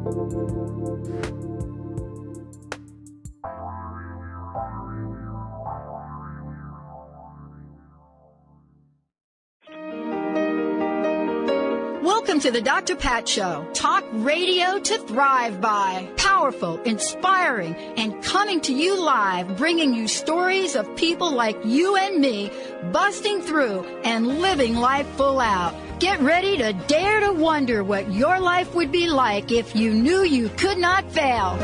Welcome to the Dr. Pat Show. Talk radio to thrive by. Powerful, inspiring, and coming to you live, bringing you stories of people like you and me, busting through and living life full out. Get ready to dare to wonder what your life would be like if you knew you could not fail.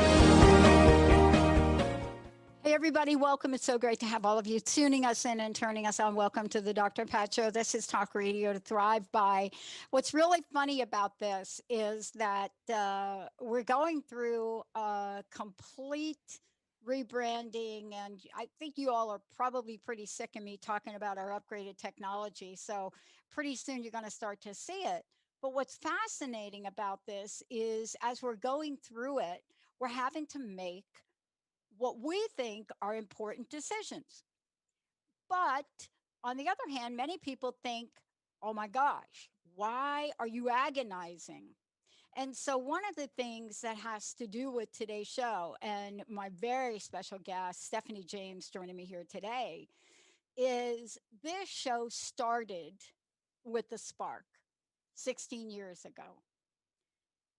Hey, everybody, welcome. It's so great to have all of you tuning us in and turning us on. Welcome to the Dr. Pat Show. This is Talk Radio to Thrive By. What's really funny about this is that we're going through a complete rebranding, and I think you all are probably pretty sick of me talking about our upgraded technology. So pretty soon you're going to start to see it. But what's fascinating about this is as we're going through it, we're having to make what we think are important decisions. But on the other hand, many people think, oh my gosh, why are you agonizing? And so one of the things that has to do with today's show, and my very special guest, Stephanie James, joining me here today, is this show started with the spark 16 years ago.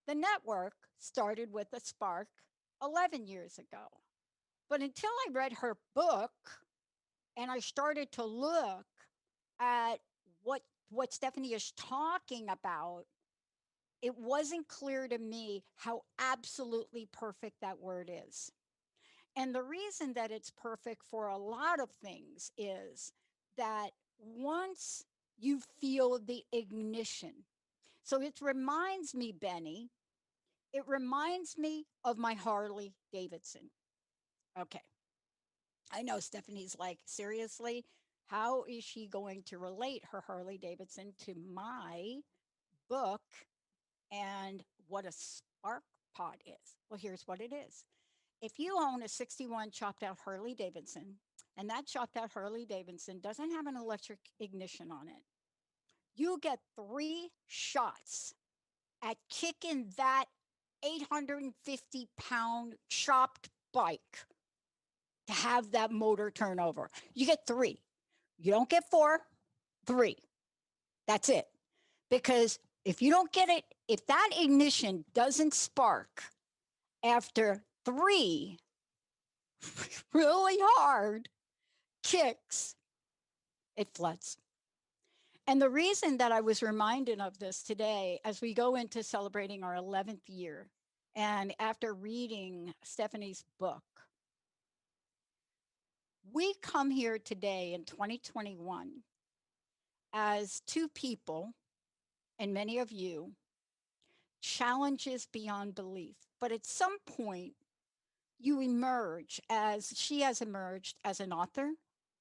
The network started with a spark 11 years ago. But until I read her book and I started to look at what Stephanie is talking about, it wasn't clear to me how absolutely perfect that word is. And the reason that it's perfect for a lot of things is that once you feel the ignition, so it reminds me, Benny, it reminds me of my Harley Davidson. Okay. I know Stephanie's like, seriously, how is she going to relate her Harley Davidson to my book and what a spark pod is? Well, here's what it is. If you own a 61 chopped out Harley Davidson, and that chopped out Harley Davidson doesn't have an electric ignition on it, you get 3 shots at kicking that 850-pound chopped bike to have that motor turn over. You get 3. You don't get 4, 3. That's it. Because if you don't get it, if that ignition doesn't spark after 3 really hard kicks, it floods. And the reason that I was reminded of this today, as we go into celebrating our 11th year, and after reading Stephanie's book, we come here today in 2021 as 2 people, and many of you, challenges beyond belief. But at some point, you emerge as she has emerged as an author,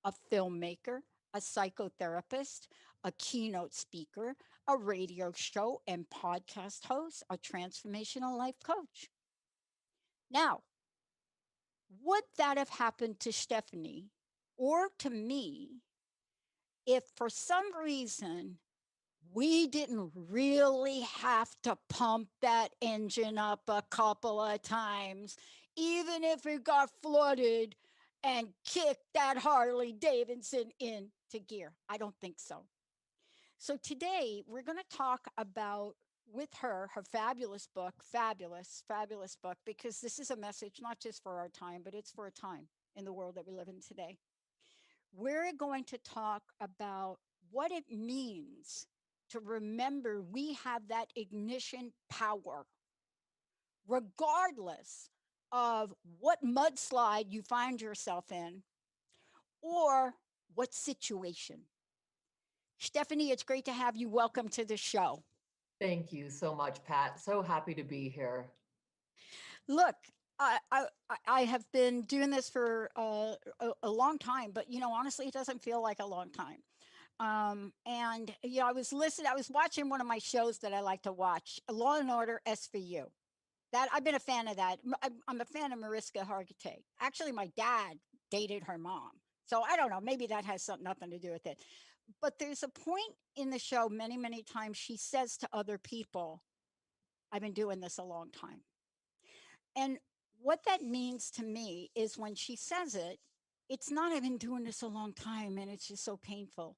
a filmmaker, a psychotherapist, a keynote speaker, a radio show and podcast host, a transformational life coach. Now, would that have happened to Stephanie or to me if for some reason we didn't really have to pump that engine up a couple of times, even if it got flooded and kicked that Harley Davidson into gear? I don't think so. So today we're going to talk about with her fabulous book, fabulous book, because this is a message not just for our time, but it's for a time in the world that we live in today. We're going to talk about what it means to remember we have that ignition power, regardless of what mudslide you find yourself in or what situation. Stephanie, it's great to have you. Welcome to the show. Thank you so much, Pat. So happy to be here. Look, I have been doing this for a long time, but honestly, it doesn't feel like a long time. And I was watching one of my shows that I like to watch, Law and Order SVU. That I've been a fan of that. I'm a fan of Mariska Hargitay. Actually, my dad dated her mom, so I don't know. Maybe that has nothing to do with it. But there's a point in the show many times she says to other people, I've been doing this a long time. And what that means to me is when she says it, it's not, I've been doing this a long time and it's just so painful.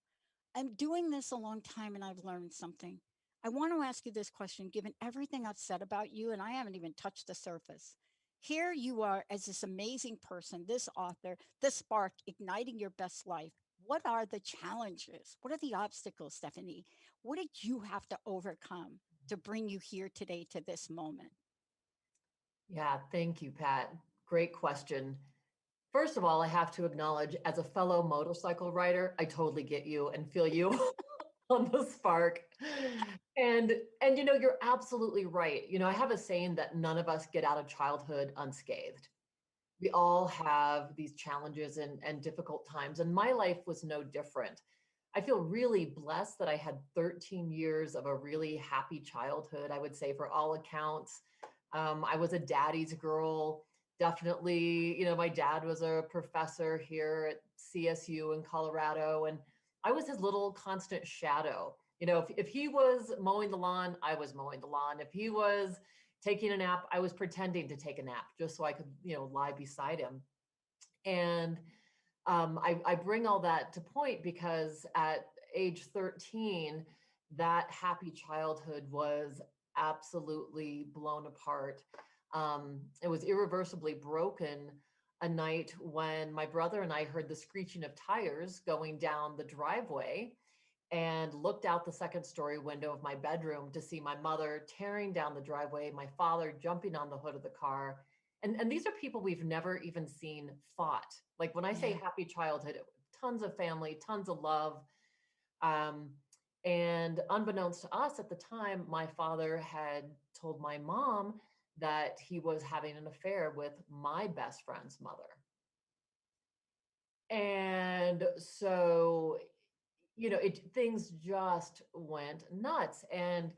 I'm doing this a long time and I've learned something. I want to ask you this question, given everything I've said about you, and I haven't even touched the surface. Here you are as this amazing person, this author, this spark igniting your best life. What are the challenges? What are the obstacles, Stephanie? What did you have to overcome to bring you here today to this moment? Yeah, thank you, Pat. Great question. First of all, I have to acknowledge, as a fellow motorcycle rider, I totally get you and feel you on the spark. And you're absolutely right. I have a saying that none of us get out of childhood unscathed. We all have these challenges and difficult times, and my life was no different. I feel really blessed that I had 13 years of a really happy childhood, I would say, for all accounts. I was a daddy's girl. Definitely, my dad was a professor here at CSU in Colorado, and I was his little constant shadow. If he was mowing the lawn, I was mowing the lawn. If he was taking a nap, I was pretending to take a nap just so I could, lie beside him. And I bring all that to point because at age 13, that happy childhood was absolutely blown apart. It was irreversibly broken a night when my brother and I heard the screeching of tires going down the driveway and looked out the second story window of my bedroom to see my mother tearing down the driveway, my father jumping on the hood of the car. And these are people we've never even seen fought. Like when I say Yeah. happy childhood, tons of family, tons of love. Um, and unbeknownst to us at the time, my father had told my mom that he was having an affair with my best friend's mother. And so things just went nuts. And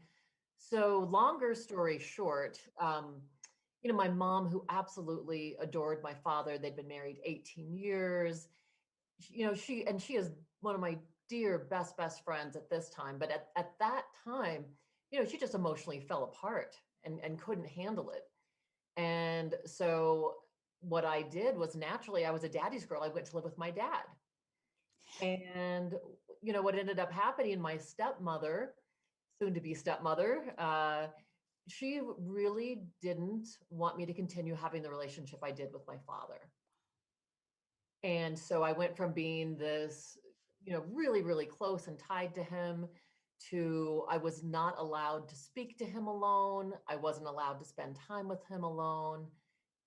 so, longer story short, my mom, who absolutely adored my father, they'd been married 18 years. She is one of my dear best friends at this time. But at that time, she just emotionally fell apart and couldn't handle it. And so, what I did was naturally, I was a daddy's girl. I went to live with my dad. And what ended up happening, my stepmother, soon to be stepmother, she really didn't want me to continue having the relationship I did with my father. And so I went from being this, really, really close and tied to him to I was not allowed to speak to him alone. I wasn't allowed to spend time with him alone.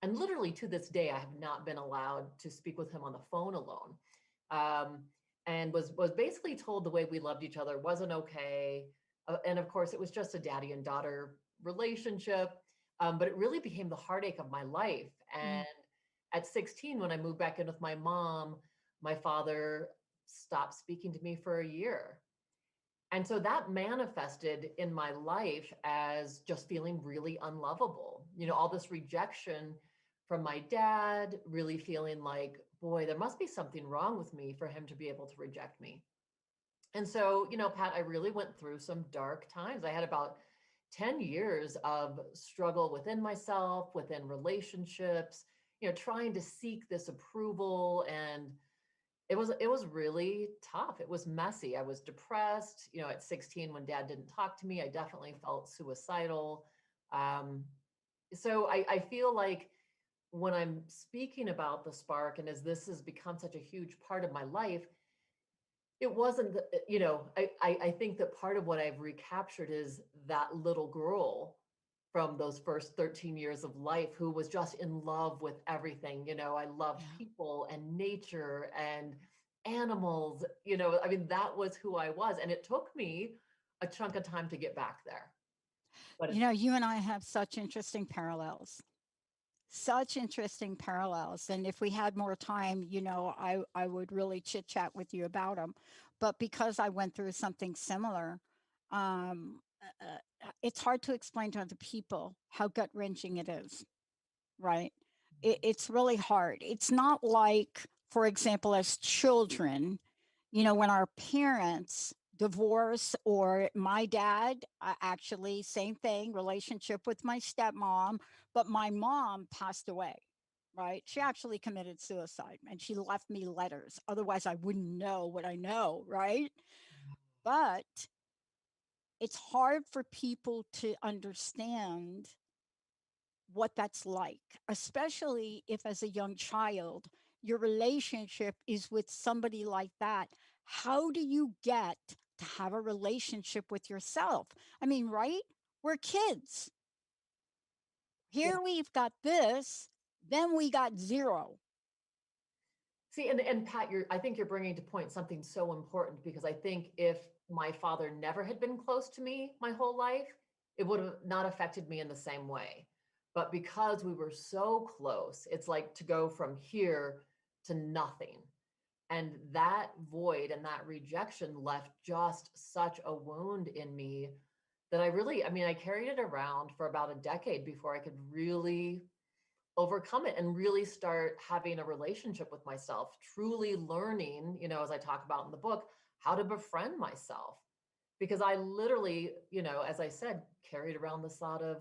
And literally to this day, I have not been allowed to speak with him on the phone alone. Um, and was basically told the way we loved each other wasn't okay. And of course, it was just a daddy and daughter relationship. But it really became the heartache of my life. Mm. And at 16, when I moved back in with my mom, my father stopped speaking to me for a year. And so that manifested in my life as just feeling really unlovable. All this rejection from my dad, really feeling like, boy, there must be something wrong with me for him to be able to reject me. And so, Pat, I really went through some dark times. I had about 10 years of struggle within myself, within relationships, trying to seek this approval. And it was really tough. It was messy. I was depressed. At 16, when dad didn't talk to me, I definitely felt suicidal. Um, so I feel like when I'm speaking about the spark, and as this has become such a huge part of my life, it wasn't, I think that part of what I've recaptured is that little girl from those first 13 years of life who was just in love with everything. I loved Yeah. people and nature and animals. I mean, that was who I was. And it took me a chunk of time to get back there. But You it's, know, you and I have such interesting parallels. Such interesting parallels. And if we had more time, I would really chit chat with you about them. But because I went through something similar, it's hard to explain to other people how gut wrenching it is, right? It's really hard. It's not like, for example, as children, when our parents divorce, or my dad, actually, same thing, relationship with my stepmom, but my mom passed away. Right. She actually committed suicide and she left me letters. Otherwise, I wouldn't know what I know. Right. But it's hard for people to understand what that's like, especially if, as a young child, your relationship is with somebody like that. How do you get to have a relationship with yourself? I mean, right? We're kids. Yeah. Here we've got this, then we got zero. See, and Pat, I think you're bringing to point something so important, because I think if my father never had been close to me my whole life, it would have not affected me in the same way. But because we were so close, it's like to go from here to nothing. And that void and that rejection left just such a wound in me that I mean, I carried it around for about a decade before I could really overcome it and really start having a relationship with myself, truly learning, as I talk about in the book, how to befriend myself. Because I literally, as I said, carried around this thought of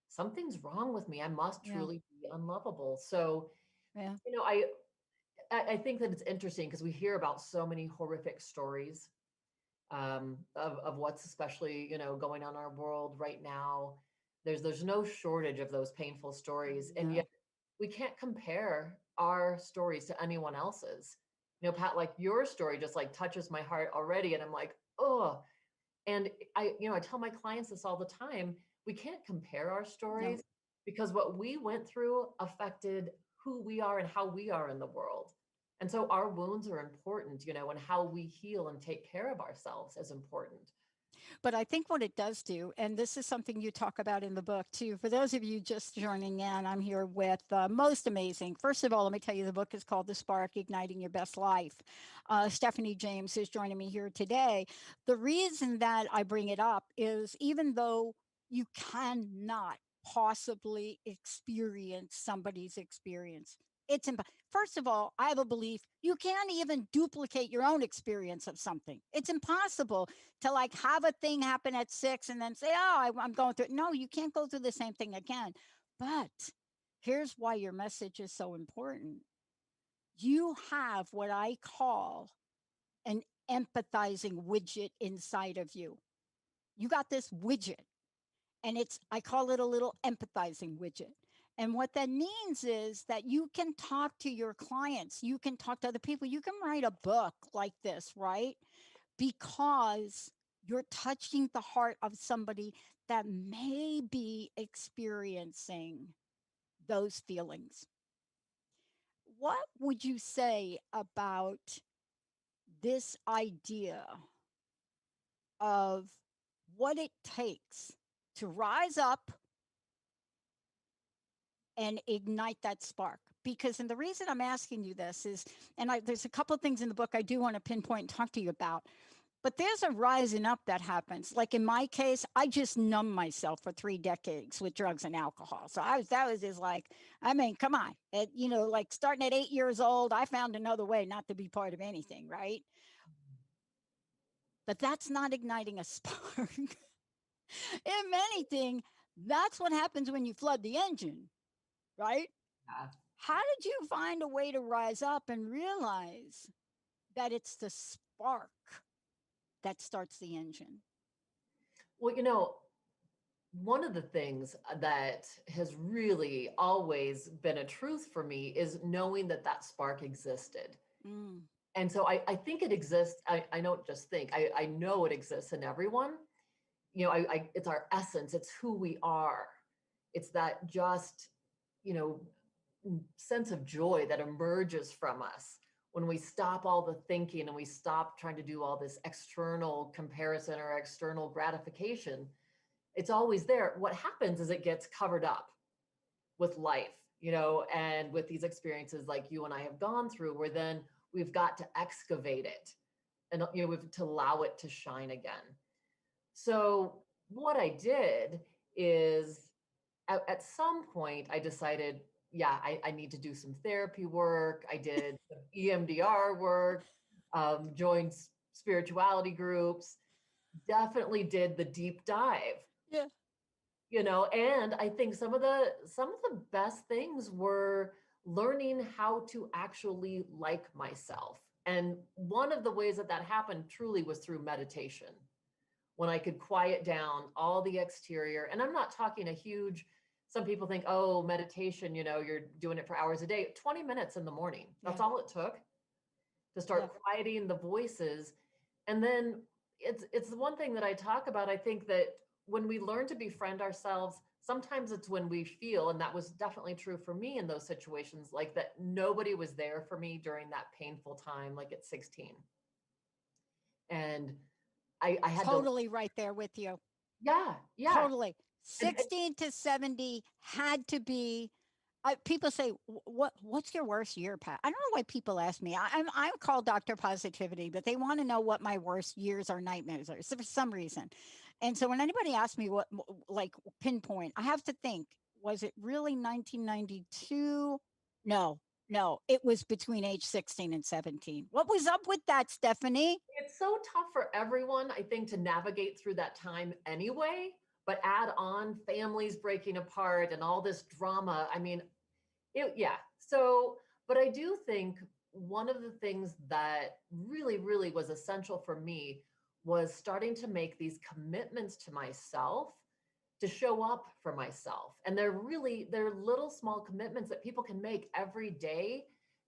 something's wrong with me. I must Yeah. truly be unlovable. So, Yeah. you know, I I think that it's interesting because we hear about so many horrific stories, of what's especially going on in our world right now. There's no shortage of those painful stories, and No. yet we can't compare our stories to anyone else's. Pat, like your story just like touches my heart already, and I'm like, oh. And I tell my clients this all the time. We can't compare our No. stories because what we went through affected who we are and how we are in the world. And so our wounds are important, and how we heal and take care of ourselves is important. But I think what it does do, and this is something you talk about in the book too, for those of you just joining in, I'm here with most amazing. First of all, let me tell you, the book is called The Spark, Igniting Your Best Life. Stephanie James is joining me here today. The reason that I bring it up is, even though you cannot possibly experience somebody's experience, first of all, I have a belief you can't even duplicate your own experience of something. It's impossible to like have a thing happen at 6 and then say, oh, I'm going through it. No, you can't go through the same thing again. But here's why your message is so important. You have what I call an empathizing widget inside of you. You got this widget, and I call it a little empathizing widget. And what that means is that you can talk to your clients, you can talk to other people, you can write a book like this, right? Because you're touching the heart of somebody that may be experiencing those feelings. What would you say about this idea of what it takes to rise up and ignite that spark? Because, and the reason I'm asking you this is, there's a couple of things in the book I do want to pinpoint and talk to you about. But there's a rising up that happens. Like in my case, I just numbed myself for 3 decades with drugs and alcohol. So that was just like, I mean, come on. Like starting at 8 years old, I found another way not to be part of anything, right? But that's not igniting a spark. If anything, that's what happens when you flood the engine, right? Yeah. How did you find a way to rise up and realize that it's the spark that starts the engine? Well, one of the things that has really always been a truth for me is knowing that that spark existed. Mm, And so I think it exists. I don't just think, I know it exists in everyone. It's our essence, it's who we are. It's that just, you know, sense of joy that emerges from us when we stop all the thinking and we stop trying to do all this external comparison or external gratification. It's always there. What happens is it gets covered up with life, and with these experiences like you and I have gone through, where then we've got to excavate it and we've to allow it to shine again. So what I did is at some point I decided, yeah, I need to do some therapy work. I did some EMDR work, joined spirituality groups. definitely did the deep dive, Yeah. and I think some of the best things were learning how to actually like myself. And one of the ways that that happened truly was through meditation, when I could quiet down all the exterior. And I'm not talking a huge, some people think, oh, meditation, you're doing it for hours a day. 20 minutes in the morning, Yeah. that's all it took to Yeah. start quieting the voices. And then it's the one thing that I talk about. I think that when we learn to befriend ourselves, sometimes it's when we feel, and that was definitely true for me in those situations, like that nobody was there for me during that painful time, like at 16. And I had to, Totally right there with you. yeah, yeah. Totally. And 16 to 70 had to be. People say, What's your worst year, Pat?" I don't know why people ask me. I'm called Dr. Positivity, but they want to know what my worst years or nightmares are, so for some reason. And so when anybody asks me what, like, pinpoint, I have to think, was it really 1992? No, no, it was between age 16 and 17. What was up with that, Stephanie? it's so tough for everyone, I think, to navigate through that time anyway. But add on families breaking apart and all this drama. I mean, yeah. So, but I do think one of the things that really, really was essential for me was starting to make these commitments to myself, to show up for myself. And they're little small commitments that people can make every day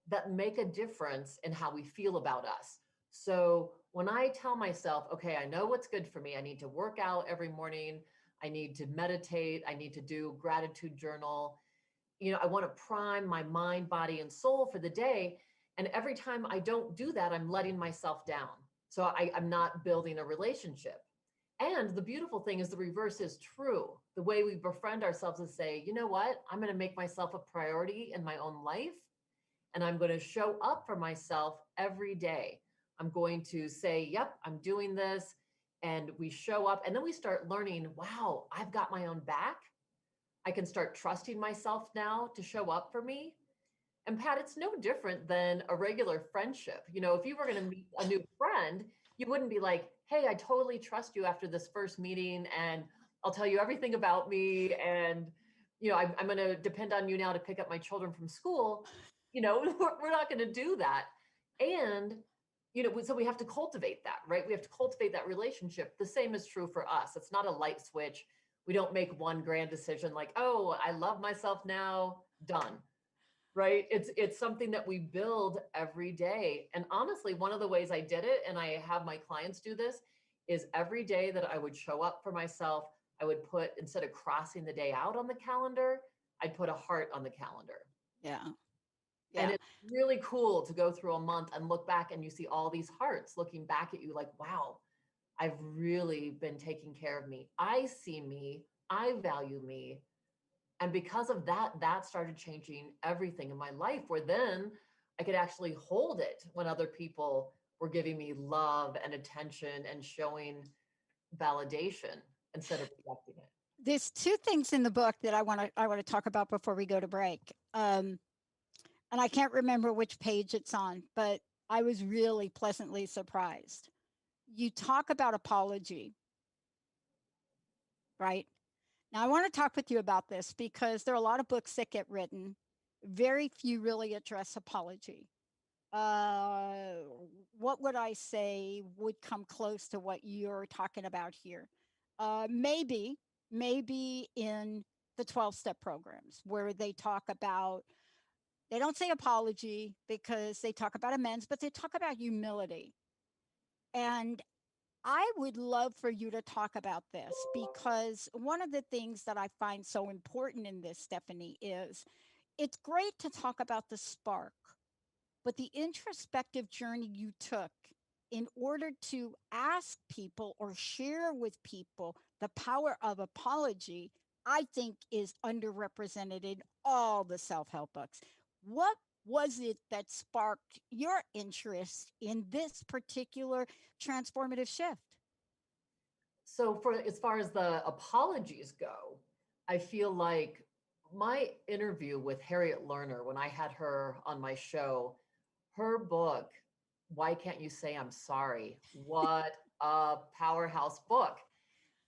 that make a difference in how we feel about us. So when I tell myself, okay, I know what's good for me, I need to work out every morning, I need to meditate, I need to do gratitude journal, I want to prime my mind, body, and soul for the day. And every time I don't do that, I'm letting myself down. So I'm not building a relationship. And the beautiful thing is the reverse is true. The way we befriend ourselves is say, you know what? I'm going to make myself a priority in my own life. And I'm going to show up for myself every day. I'm going to say, yep, I'm doing this. And we show up. And then we start learning, wow, I've got my own back. I can start trusting myself now to show up for me. And Pat, it's no different than a regular friendship. If you were going to meet a new friend, you wouldn't be like, hey, I totally trust you after this first meeting and I'll tell you everything about me. And, I'm going to depend on you now to pick up my children from school. We're not going to do that. And, so we have to cultivate that, right? We have to cultivate that relationship. The same is true for us. It's not a light switch. We don't make one grand decision like, oh, I love myself now, done. Right? It's something that we build every day. And honestly, one of the ways I did it, and I have my clients do this, is every day that I would show up for myself, I would put, instead of crossing the day out on the calendar, I'd put a heart on the calendar. Yeah. And Yeah. it's really cool to go through a month and look back and you see all these hearts looking back at you like, wow, I've really been taking care of me. I see me. I value me. And because of that, that started changing everything in my life, where then I could actually hold it when other people were giving me love and attention and showing validation instead of rejecting it. There's two things in the book that I want to talk about before we go to break. And I can't remember which page it's on, but I was really pleasantly surprised. You talk about apology, right? Now, I want to talk with you about this because there are a lot of books that get written. Very few really address apology. Uh, what would I say would come close to what you're talking about here? Maybe in the 12-step programs where they talk about, they don't say apology because they talk about amends, but they talk about humility. And I would love for you to talk about this because one of the things that I find so important in this, Stephanie, is it's great to talk about the spark, but the introspective journey you took in order to ask people or share with people the power of apology, I think is underrepresented in all the self help books. What was it that sparked your interest in this particular transformative shift? So for as far as the apologies go, I feel like my interview with Harriet Lerner, when I had her on my show, her book, Why Can't You Say I'm Sorry? What a powerhouse book.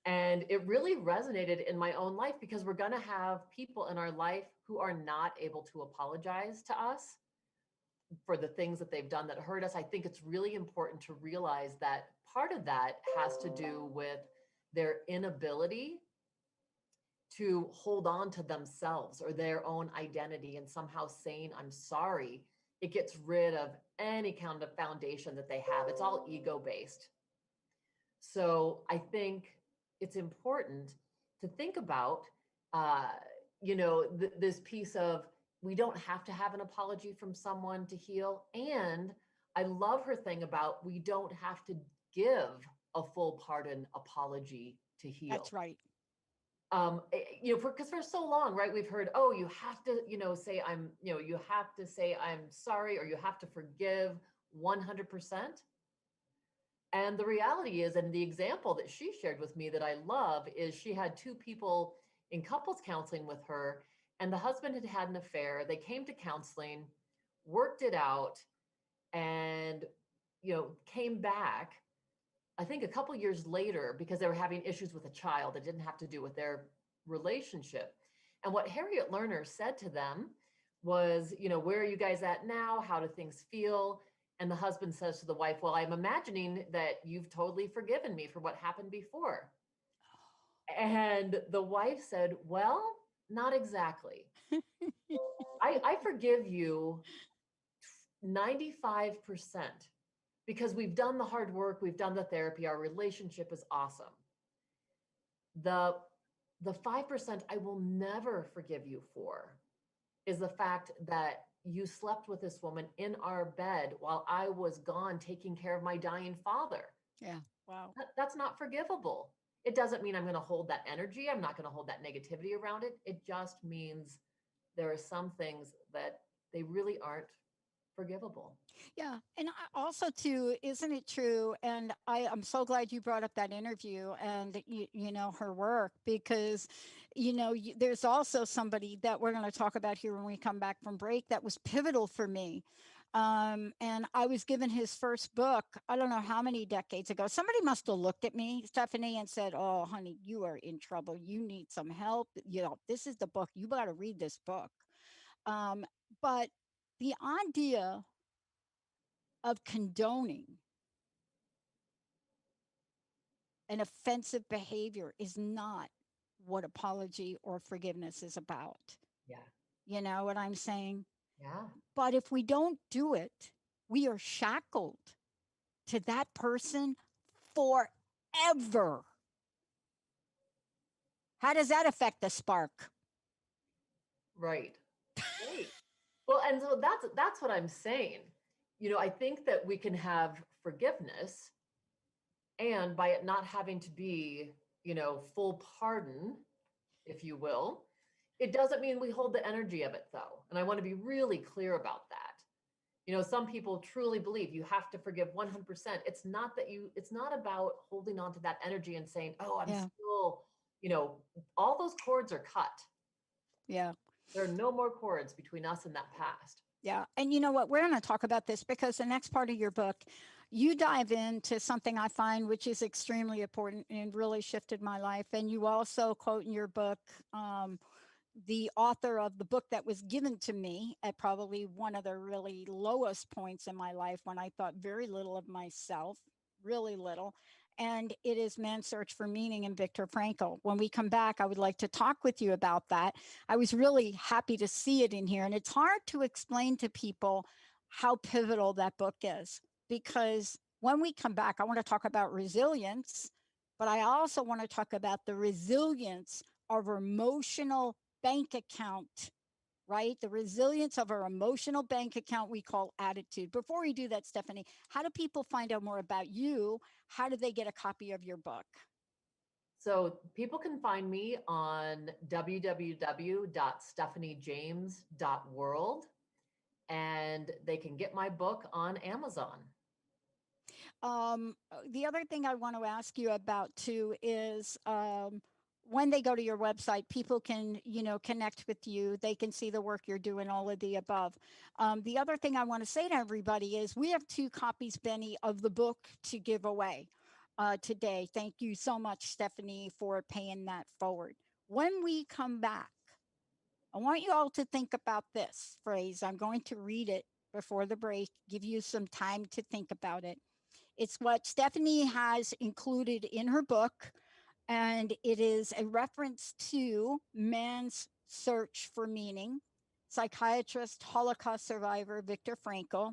And it really resonated in my own life because we're going to have people in our life who are not able to apologize to us for the things that they've done that hurt us. I think it's really important to realize that part of that has to do with their inability to hold on to themselves or their own identity, and somehow saying, I'm sorry, it gets rid of any kind of foundation that they have. It's all ego based. So I think it's important to think about, uh, this piece of, we don't have to have an apology from someone to heal. And I love her thing about, we don't have to give a full pardon apology to heal. That's right. Because for so long, right, we've heard, oh, you have to, say you have to say I'm sorry, or you have to forgive 100%. And the reality is, and the example that she shared with me that I love, is she had two people in couples counseling with her, and the husband had had an affair. They came to counseling, worked it out, and, came back, I think a couple years later, because they were having issues with a child that didn't have to do with their relationship. And what Harriet Lerner said to them was, where are you guys at now? How do things feel? And the husband says to the wife, well, I'm imagining that you've totally forgiven me for what happened before. And the wife said, well, not exactly. I forgive you 95%. Because we've done the hard work, we've done the therapy, our relationship is awesome. The 5% I will never forgive you for is the fact that you slept with this woman in our bed while I was gone taking care of my dying father. Yeah. Wow. That's not forgivable. It doesn't mean I'm going to hold that energy. I'm not going to hold that negativity around it. It just means there are some things that they really aren't forgivable. Yeah. And also too, isn't it true? And I'm so glad you brought up that interview and her work, because there's also somebody that we're going to talk about here when we come back from break that was pivotal for me. And I was given his first book, I don't know how many decades ago. Somebody must have looked at me, Stephanie, and said, oh, honey, you are in trouble. You need some help. This is the book. You got to read this book. But the idea of condoning an offensive behavior is not what apology or forgiveness is about. Yeah. You know what I'm saying? Yeah. But if we don't do it, we are shackled to that person forever. How does that affect the spark? Right. Right. Well, and so that's what I'm saying. I think that we can have forgiveness, and by it not having to be, full pardon, if you will, it doesn't mean we hold the energy of it, though. And I want to be really clear about that. Some people truly believe you have to forgive 100%. It's not about holding on to that energy and saying, oh, I'm still, all those cords are cut. Yeah. There are no more cords between us and that past. Yeah. And you know what? We're going to talk about this because the next part of your book, you dive into something I find which is extremely important and really shifted my life. And you also quote in your book, the author of the book that was given to me at probably one of the really lowest points in my life when I thought very little of myself, really little. And it is Man's Search for Meaning in Viktor Frankl. When we come back, I would like to talk with you about that. I was really happy to see it in here. And it's hard to explain to people how pivotal that book is, because when we come back, I want to talk about resilience, but I also want to talk about the resilience of emotional bank account, right? The resilience of our emotional bank account we call attitude. Before we do that, Stephanie, how do people find out more about you? How do they get a copy of your book? So people can find me on www.stephaniejames.world, and they can get my book on Amazon. The other thing I want to ask you about too is when they go to your website, people can, connect with you. They can see the work you're doing, all of the above. The other thing I want to say to everybody is we have 2 copies, Benny, of the book to give away. today. Thank you so much, Stephanie, for paying that forward. When we come back, I want you all to think about this phrase. I'm going to read it before the break, give you some time to think about it. It's what Stephanie has included in her book, and it is a reference to man's search for meaning, psychiatrist, Holocaust survivor Viktor Frankl.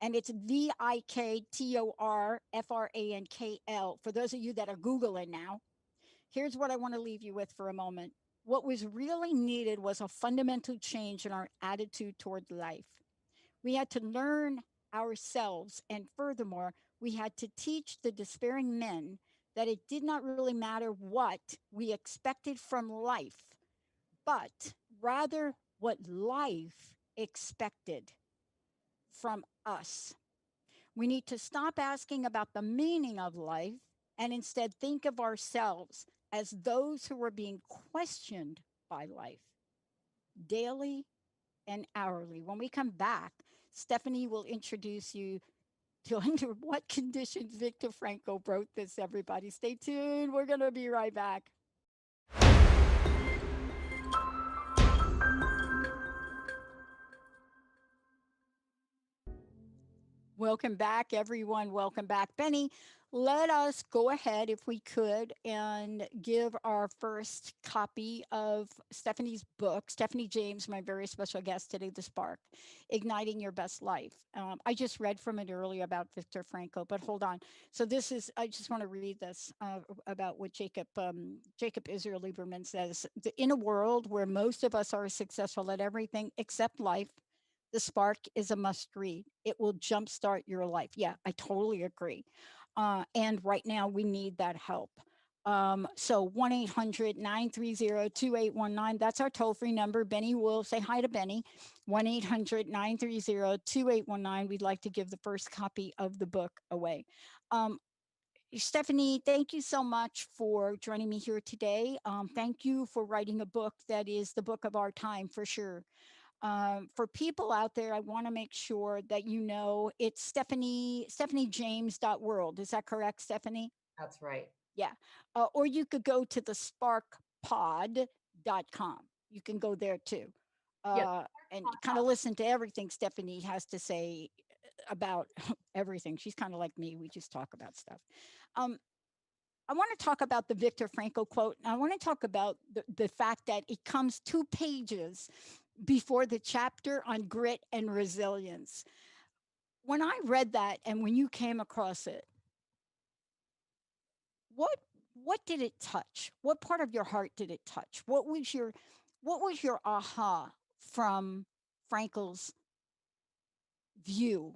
And it's VIKTORFRANKL. For those of you that are Googling now, here's what I want to leave you with for a moment. What was really needed was a fundamental change in our attitude toward life. We had to learn ourselves, and furthermore, we had to teach the despairing men that it did not really matter what we expected from life, but rather what life expected from us. We need to stop asking about the meaning of life and instead think of ourselves as those who are being questioned by life daily and hourly. When we come back, Stephanie will introduce you to under what conditions Viktor Frankl wrote this, everybody. Stay tuned. We're going to be right back. Welcome back, everyone. Welcome back. Benny, let us go ahead, if we could, and give our first copy of Stephanie's book, Stephanie James, my very special guest today, The Spark, Igniting Your Best Life. I just read from it earlier about Viktor Frankl, but hold on. So this is, I just want to read this about what Jacob Israel Lieberman says. In a world where most of us are successful at everything except life, the Spark is a must read. It will jumpstart your life. Yeah, I totally agree. And right now we need that help. So 1-800-930-2819. That's our toll free number. Benny will say hi to Benny. 1-800-930-2819. We'd like to give the first copy of the book away. Stephanie, thank you so much for joining me here today. Thank you for writing a book that is the book of our time for sure. For people out there, I want to make sure that you know it's stephaniejames.world. Is that correct, Stephanie? That's right. Yeah. Or you could go to the sparkpod.com. You can go there too. Yes. And kind of listen to everything Stephanie has to say about everything. She's kind of like me. We just talk about stuff. I want to talk about the Viktor Frankl quote. And I want to talk about the fact that it comes 2 pages before the chapter on grit and resilience. When I read that and when you came across it, what what did it touch? What part of your heart did it touch? What was your aha from Frankel's view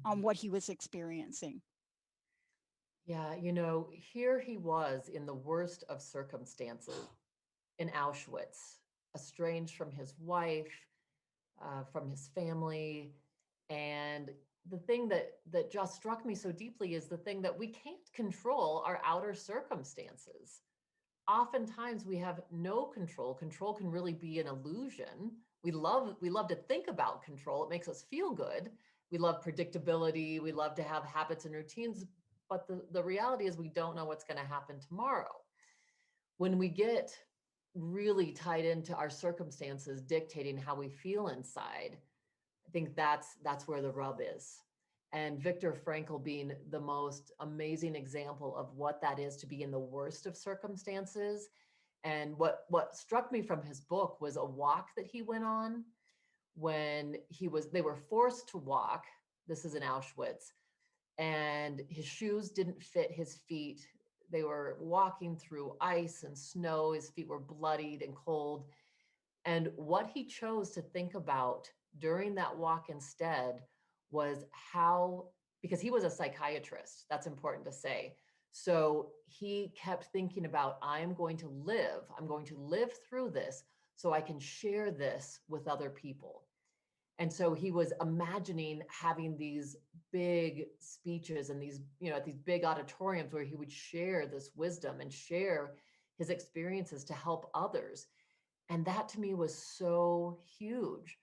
on what he was experiencing? Yeah, here he was in the worst of circumstances in Auschwitz, estranged from his wife, from his family. And the thing that just struck me so deeply is the thing that we can't control our outer circumstances. Oftentimes we have no control. Control can really be an illusion. We love to think about control. It makes us feel good. We love predictability. We love to have habits and routines. But the reality is we don't know what's going to happen tomorrow. When we get really tied into our circumstances dictating how we feel inside, I think that's where the rub is. And Viktor Frankl being the most amazing example of what that is to be in the worst of circumstances. And what struck me from his book was a walk that he went on when they were forced to walk. This is in Auschwitz, and his shoes didn't fit his feet. They were walking through ice and snow. His feet were bloodied and cold. And what he chose to think about during that walk instead was how, because he was a psychiatrist, that's important to say. So he kept thinking about, I'm going to live through this so I can share this with other people. And so he was imagining having these big speeches and these, at these big auditoriums where he would share this wisdom and share his experiences to help others. And that to me was so huge.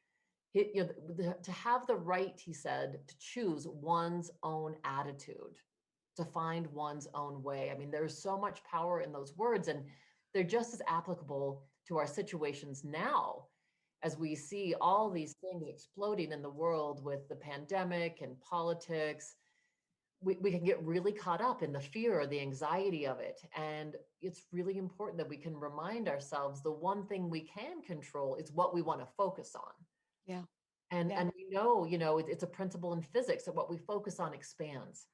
To have the right, he said, to choose one's own attitude, to find one's own way. I mean, there's so much power in those words, and they're just as applicable to our situations now as we see all these things exploding in the world with the pandemic and politics. We can get really caught up in the fear or the anxiety of it. And it's really important that we can remind ourselves the one thing we can control is what we want to focus on. Yeah. And Yeah. we know, it's a principle in physics that what we focus on expands.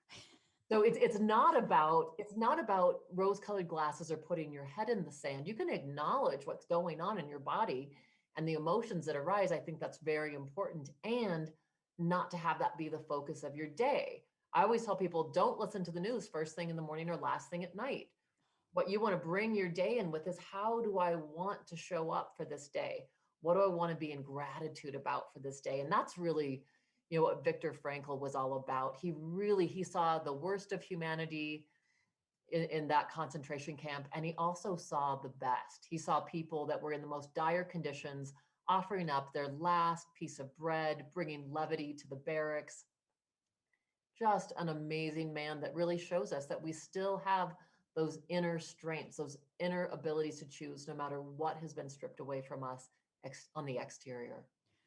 So it's not about rose-colored glasses or putting your head in the sand. You can acknowledge what's going on in your body and the emotions that arise. I think that's very important, and not to have that be the focus of your day. I always tell people, don't listen to the news first thing in the morning or last thing at night. What you want to bring your day in with is, how do I want to show up for this day? What do I want to be in gratitude about for this day? And that's really, what Viktor Frankl was all about. He saw the worst of humanity in that concentration camp, and he also saw the best. He saw people that were in the most dire conditions offering up their last piece of bread, bringing levity to the barracks. Just an amazing man that really shows us that we still have those inner strengths, those inner abilities to choose no matter what has been stripped away from us on the exterior.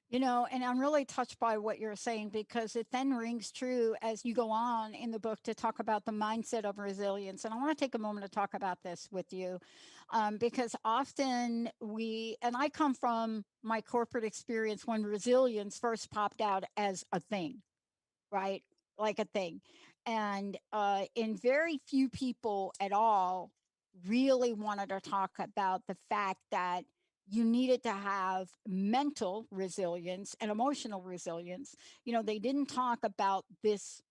And I'm really touched by what you're saying, because it then rings true as you go on in the book to talk about the mindset of resilience. And I want to take a moment to talk about this with you, because often and I come from my corporate experience when resilience first popped out as a thing, right? Like a thing. And in very few people at all really wanted to talk about the fact that you needed to have mental resilience and emotional resilience. They didn't talk about this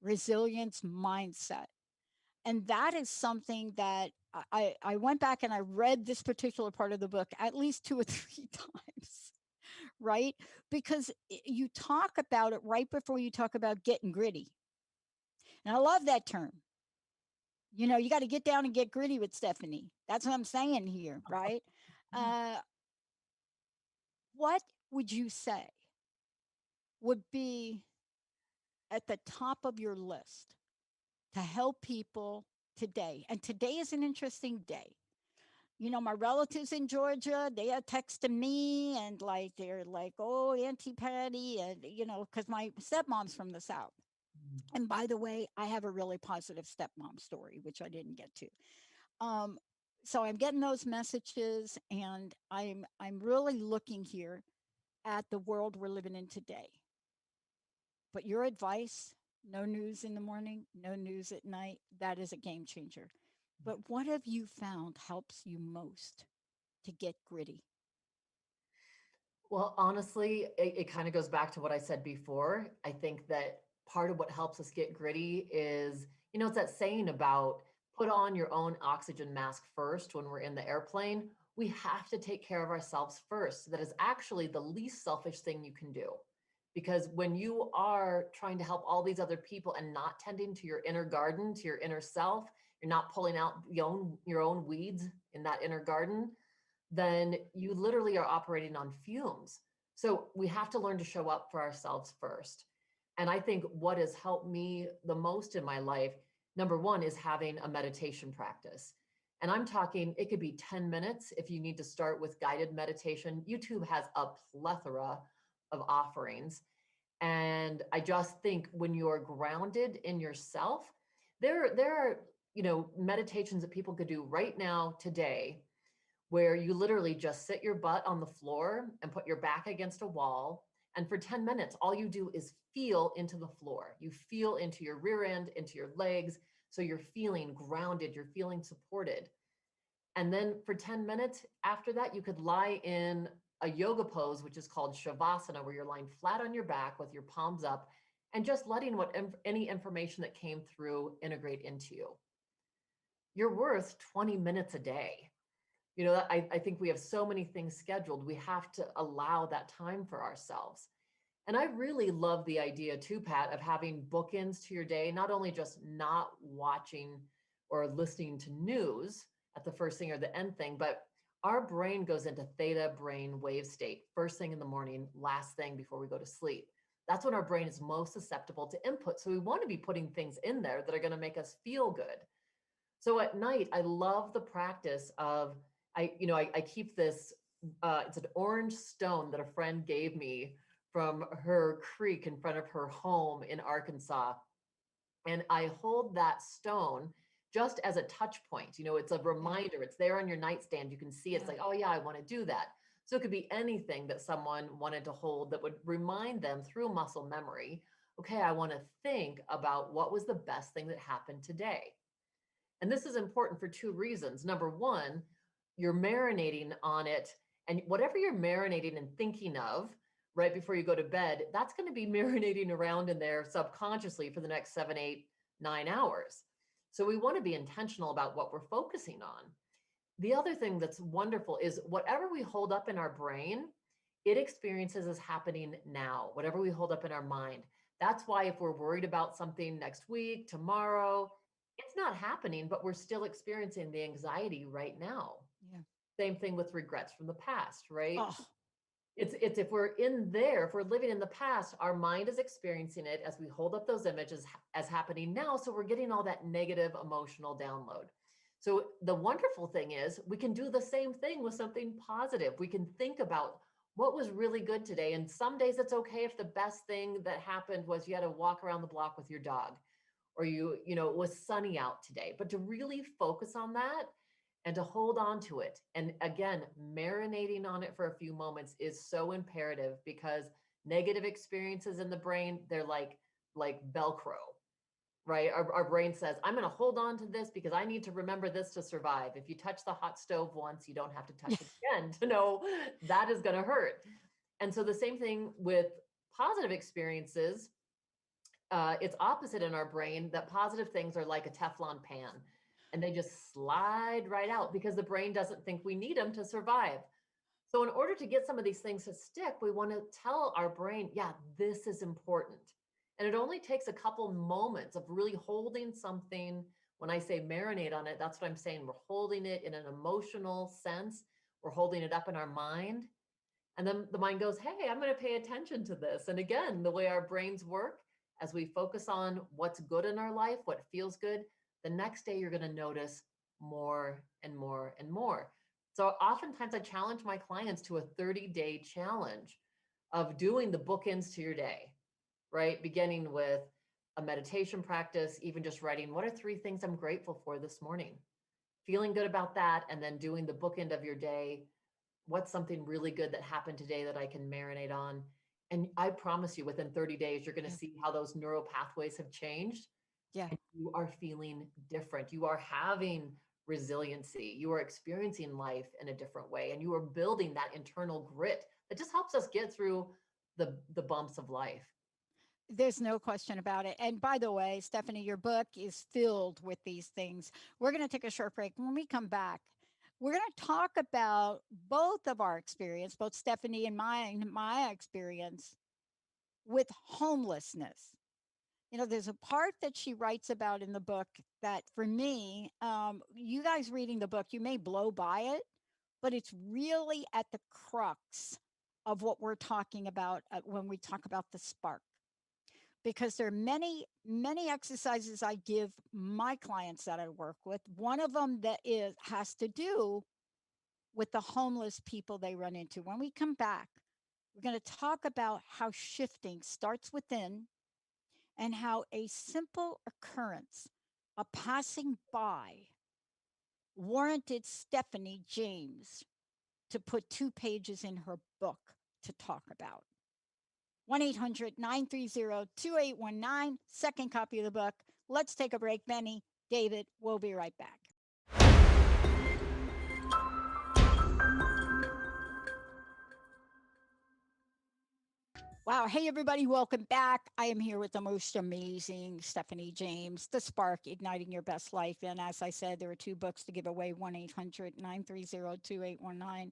resilience mindset. And that is something that I went back and I read this particular part of the book at least 2 or 3 times, right? Because you talk about it right before you talk about getting gritty. And I love that term. You got to get down and get gritty with Stephanie. That's what I'm saying here, right? Uh, what would you say would be at the top of your list to help people today? And today is an interesting day. My relatives in Georgia, they are texting me and they're like, oh, Auntie Patty, and because my stepmom's from the South. And by the way, I have a really positive stepmom story, which I didn't get to. Um, so I'm getting those messages, and I'm really looking here at the world we're living in today. But your advice, no news in the morning, no news at night, that is a game changer. But what have you found helps you most to get gritty? Well, honestly, it kind of goes back to what I said before. I think that part of what helps us get gritty is, it's that saying about put on your own oxygen mask first when we're in the airplane. We have to take care of ourselves first. That is actually the least selfish thing you can do. Because when you are trying to help all these other people and not tending to your inner garden, to your inner self, you're not pulling out your own weeds in that inner garden, then you literally are operating on fumes. So we have to learn to show up for ourselves first. And I think what has helped me the most in my life, number one, is having a meditation practice. And I'm talking, it could be 10 minutes if you need to start with guided meditation. YouTube has a plethora of offerings. And I just think when you're grounded in yourself, there are, meditations that people could do right now today, where you literally just sit your butt on the floor and put your back against a wall. And for 10 minutes, all you do is feel into the floor. You feel into your rear end, into your legs. So you're feeling grounded, you're feeling supported. And then for 10 minutes after that, you could lie in a yoga pose, which is called Shavasana, where you're lying flat on your back with your palms up and just letting any information that came through integrate into you. You're worth 20 minutes a day. I think we have so many things scheduled. We have to allow that time for ourselves. And I really love the idea too, Pat, of having bookends to your day, not only just not watching or listening to news at the first thing or the end thing, but our brain goes into theta brain wave state first thing in the morning, last thing before we go to sleep. That's when our brain is most susceptible to input. So we want to be putting things in there that are going to make us feel good. So at night, I love the practice of, I keep this, it's an orange stone that a friend gave me from her creek in front of her home in Arkansas. And I hold that stone just as a touch point. It's a reminder. It's there on your nightstand. You can see it's like, oh yeah, I want to do that. So it could be anything that someone wanted to hold that would remind them through muscle memory. Okay, I want to think about what was the best thing that happened today. And this is important for two reasons. Number one, you're marinating on it, and whatever you're marinating and thinking of right before you go to bed, that's going to be marinating around in there subconsciously for the next 7, 8, 9 hours. So we want to be intentional about what we're focusing on. The other thing that's wonderful is whatever we hold up in our brain, it experiences as happening now, whatever we hold up in our mind. That's why if we're worried about something next week, tomorrow, it's not happening, but we're still experiencing the anxiety right now. Yeah. Same thing with regrets from the past, right? Oh, It's if we're in there, if we're living in the past, our mind is experiencing it as we hold up those images as happening now. So we're getting all that negative emotional download. So the wonderful thing is we can do the same thing with something positive. We can think about what was really good today. And some days it's okay if the best thing that happened was you had to walk around the block with your dog, or it was sunny out today. But to really focus on that and to hold on to it. And again, marinating on it for a few moments is so imperative, because negative experiences in the brain, they're like Velcro, right? Our brain says, I'm going to hold on to this because I need to remember this to survive. If you touch the hot stove once, you don't have to touch it again to know that is going to hurt. And so the same thing with positive experiences. It's opposite in our brain, that positive things are like a Teflon pan and they just slide right out because the brain doesn't think we need them to survive. So in order to get some of these things to stick, we want to tell our brain, yeah, this is important. And it only takes a couple moments of really holding something. When I say marinate on it, that's what I'm saying. We're holding it in an emotional sense. We're holding it up in our mind. And then the mind goes, hey, I'm going to pay attention to this. And again, the way our brains work, as we focus on what's good in our life, what feels good, the next day you're going to notice more and more and more. So oftentimes I challenge my clients to a 30-day challenge of doing the bookends to your day, right? Beginning with a meditation practice, even just writing, what are 3 things I'm grateful for this morning? Feeling good about that, and then doing the bookend of your day. What's something really good that happened today that I can marinate on? And I promise you, within 30 days, you're going to yeah. see how those neural pathways have changed. Yeah. And you are feeling different. You are having resiliency. You are experiencing life in a different way. And you are building that internal grit that just helps us get through the bumps of life. There's no question about it. And by the way, Stephanie, your book is filled with these things. We're going to take a short break. When we come back, we're going to talk about both of our experience, both Stephanie and my experience with homelessness. There's a part that she writes about in the book that for me, you guys reading the book, you may blow by it, but it's really at the crux of what we're talking about when we talk about the spark. Because there are many, many exercises I give my clients that I work with. One of them has to do with the homeless people they run into. When we come back, we're going to talk about how shifting starts within, and how a simple occurrence, a passing by, warranted Stephanie James to put 2 pages in her book to talk about. 1-800-930-2819, second copy of the book. Let's take a break. Benny, David, we'll be right back. Wow. Hey, everybody. Welcome back. I am here with the most amazing Stephanie James, The Spark, Igniting Your Best Life. And as I said, there are 2 books to give away, 1-800-930-2819.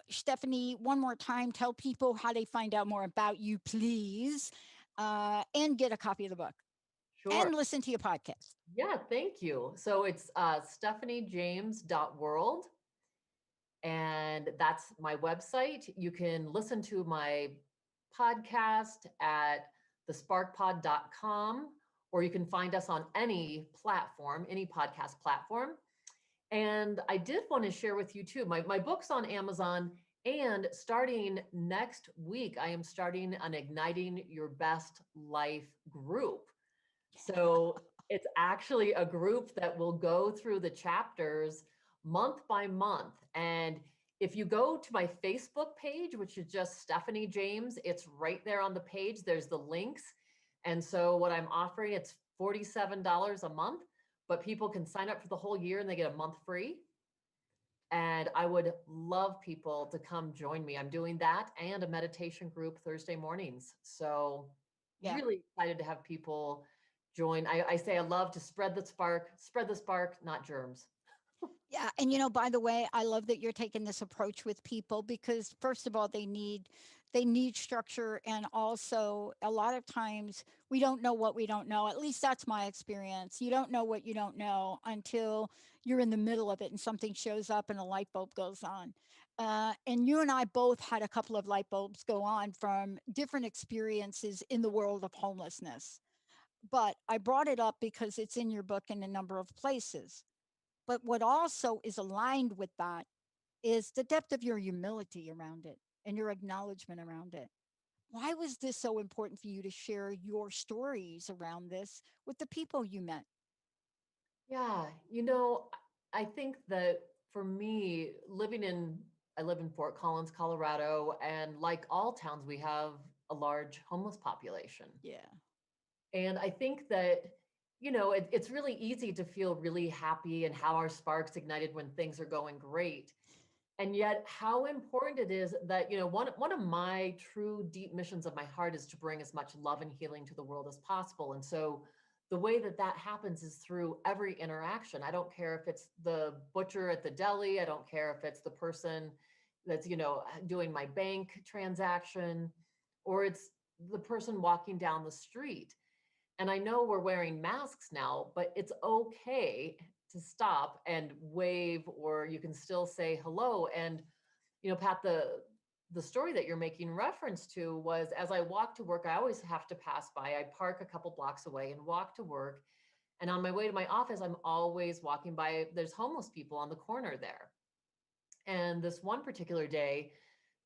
Stephanie, one more time, tell people how they find out more about you, please, and get a copy of the book Sure. and listen to your podcast. Yeah, thank you. So it's stephaniejames.world. And that's my website. You can listen to my podcast at thesparkpod.com, or you can find us on any platform, any podcast platform. And I did want to share with you too, my book's on Amazon. And starting next week, I am starting an Igniting Your Best Life group. So it's actually a group that will go through the chapters month by month. And if you go to my Facebook page, which is just Stephanie James, it's right there on the page. There's the links. And so what I'm offering, it's $47 a month, but people can sign up for the whole year and they get a month free. And I would love people to come join me. I'm doing that and a meditation group Thursday mornings. So Yeah. really excited to have people join. I say I love to spread the spark, not germs. Yeah, and by the way, I love that you're taking this approach with people because first of all, they need structure, and also a lot of times we don't know what we don't know. At least that's my experience. You don't know what you don't know until you're in the middle of it and something shows up and a light bulb goes on. And you and I both had a couple of light bulbs go on from different experiences in the world of homelessness. But I brought it up because it's in your book in a number of places. But what also is aligned with that is the depth of your humility around it and your acknowledgement around it. Why was this so important for you to share your stories around this with the people you met? Yeah, I think that for me, I live in Fort Collins, Colorado, and like all towns, we have a large homeless population. Yeah. And I think that, it's really easy to feel really happy and how our sparks ignited when things are going great. And yet, how important it is that, one of my true deep missions of my heart is to bring as much love and healing to the world as possible. And so, the way that that happens is through every interaction. I don't care if it's the butcher at the deli, I don't care if it's the person that's, doing my bank transaction, or it's the person walking down the street. And I know we're wearing masks now, but it's okay to stop and wave, or you can still say hello. And, Pat, the story that you're making reference to was as I walk to work, I always have to pass by. I park a couple blocks away and walk to work. And on my way to my office, I'm always walking by, there's homeless people on the corner there. And this one particular day,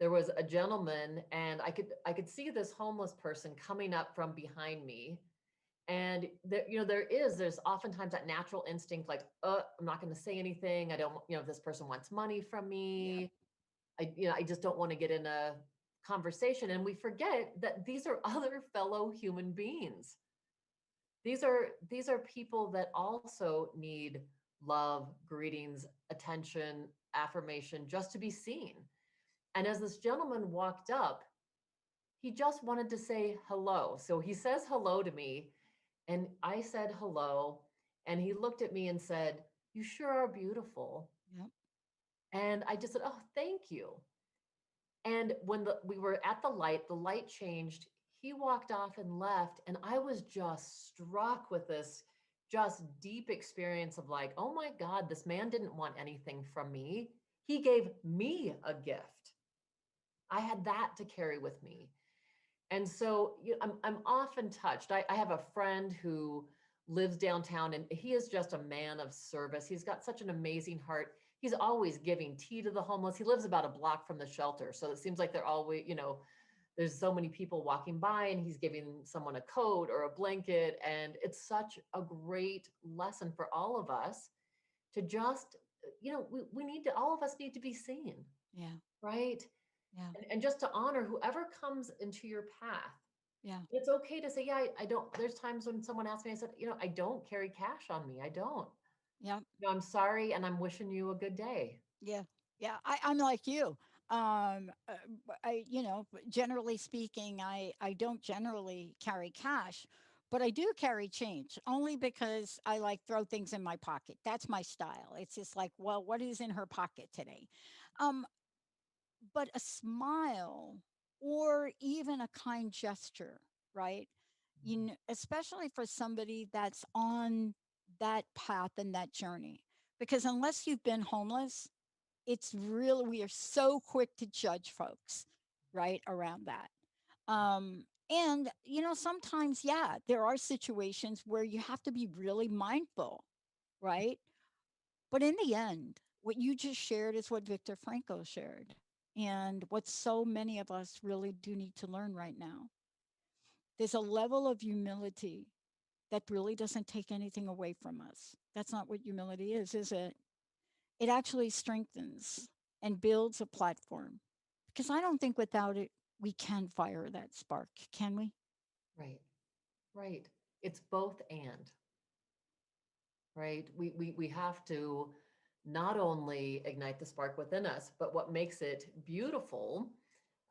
there was a gentleman, and I could see this homeless person coming up from behind me. And there, there's oftentimes that natural instinct, like, I'm not going to say anything. I don't, if this person wants money from Yeah. me, I just don't want to get in a conversation. And we forget that these are other fellow human beings. These are people that also need love, greetings, attention, affirmation, just to be seen. And as this gentleman walked up, he just wanted to say hello. So he says hello to me, and I said hello, and he looked at me and said, "You sure are beautiful." Yep. And I just said, "Oh, thank you." And when we were at the light changed, he walked off and left, and I was just struck with this just deep experience of like, "Oh my God, this man didn't want anything from me. He gave me a gift." I had that to carry with me. And so I'm often touched. I have a friend who lives downtown, and he is just a man of service. He's got such an amazing heart. He's always giving tea to the homeless. He lives about a block from the shelter. So it seems like they're always, there's so many people walking by, and he's giving someone a coat or a blanket. And it's such a great lesson for all of us to just, we need to, all of us need to be seen, Yeah. right? Yeah. And just to honor whoever comes into your path. Yeah. It's okay to say, yeah, I don't, there's times when someone asks me, I said, I don't carry cash on me. I don't. Yeah. I'm sorry, and I'm wishing you a good day. Yeah. Yeah. I'm like you. Generally speaking, I don't generally carry cash, but I do carry change only because I like throw things in my pocket. That's my style. It's just like, well, what is in her pocket today? Um, but a smile or even a kind gesture, right? Especially for somebody that's on that path and that journey. Because unless you've been homeless, it's really, we are so quick to judge folks right around that. And, sometimes, yeah, there are situations where you have to be really mindful, right? But in the end, what you just shared is what Viktor Frankl shared. And what so many of us really do need to learn right now. There's a level of humility that really doesn't take anything away from us. That's not what humility is it? It actually strengthens and builds a platform. Because I don't think without it, we can fire that spark, can we? Right. Right. It's both and, right? We have to not only ignite the spark within us, but what makes it beautiful.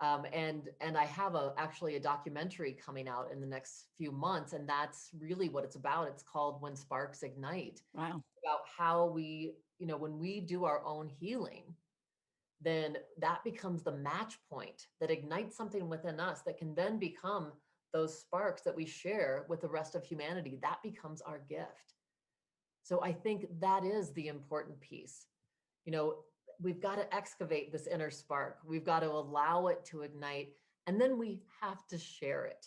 And I have actually a documentary coming out in the next few months, and that's really what it's about. It's called When Sparks Ignite, Wow. about how when we do our own healing, then that becomes the match point that ignites something within us that can then become those sparks that we share with the rest of humanity. That becomes our gift. So I think that is the important piece. You know, we've got to excavate this inner spark. We've got to allow it to ignite, and then we have to share it.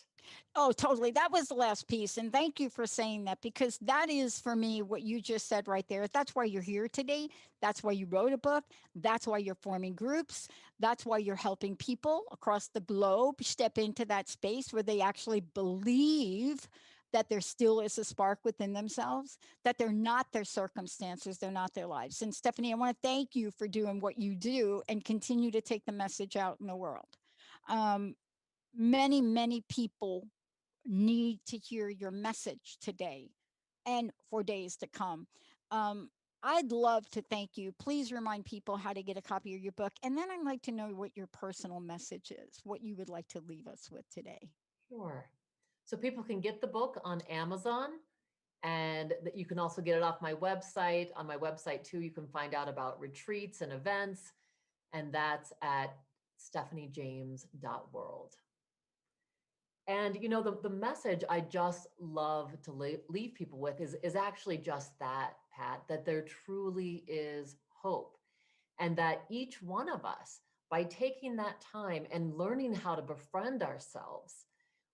Oh, totally. That was the last piece. And thank you for saying that because that is for me what you just said right there. That's why you're here today. That's why you wrote a book. That's why you're forming groups. That's why you're helping people across the globe step into that space where they actually believe that there still is a spark within themselves, that they're not their circumstances, they're not their lives. And Stephanie, I want to thank you for doing what you do and continue to take the message out in the world. Um, many people need to hear your message today and for days to come. Um, I'd love to thank you. Please remind people how to get a copy of your book. And then I'd like to know what your personal message is, what you would like to leave us with today. Sure. So people can get the book on Amazon, and that you can also get it off my website. On my website too, you can find out about retreats and events, and that's at stephaniejames.world. And the message I just love to leave people with is actually just that, Pat, that there truly is hope. And that each one of us, by taking that time and learning how to befriend ourselves,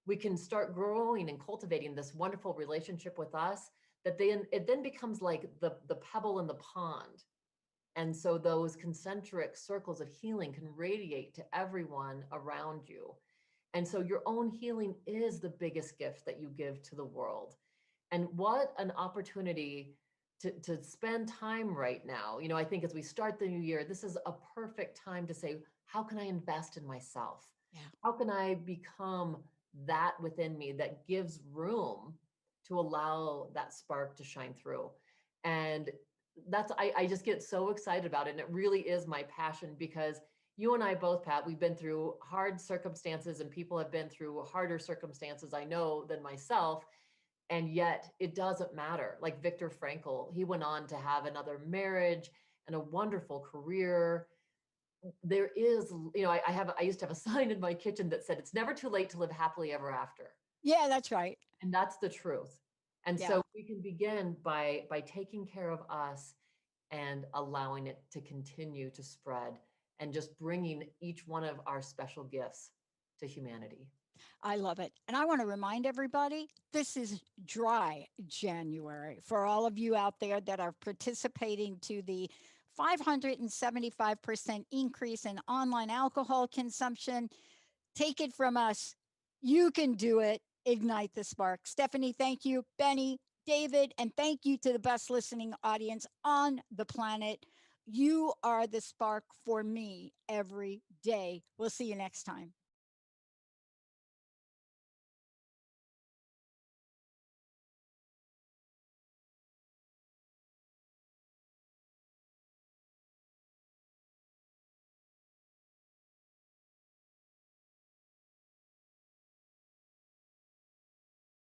we can start growing and cultivating this wonderful relationship with us, that then it then becomes like the pebble in the pond. And so those concentric circles of healing can radiate to everyone around you. And so your own healing is the biggest gift that you give to the world. And what an opportunity to spend time right now. I think as we start the new year, this is a perfect time to say, how can I invest in myself? Yeah. How can I become that within me that gives room to allow that spark to shine through? And I just get so excited about it. And it really is my passion, because you and I both, Pat, we've been through hard circumstances, and people have been through harder circumstances, I know, than myself. And yet it doesn't matter. Like Viktor Frankl, he went on to have another marriage and a wonderful career. There is, I used to have a sign in my kitchen that said, it's never too late to live happily ever after. Yeah, that's right. And that's the truth. And Yeah. so we can begin by taking care of us and allowing it to continue to spread, and just bringing each one of our special gifts to humanity. I love it. And I want to remind everybody this is dry January for all of you out there that are participating to the 575% increase in online alcohol consumption. Take it from us. You can do it. Ignite the spark. Stephanie, thank you. Benny, David, and thank you to the best listening audience on the planet. You are the spark for me every day. We'll see you next time.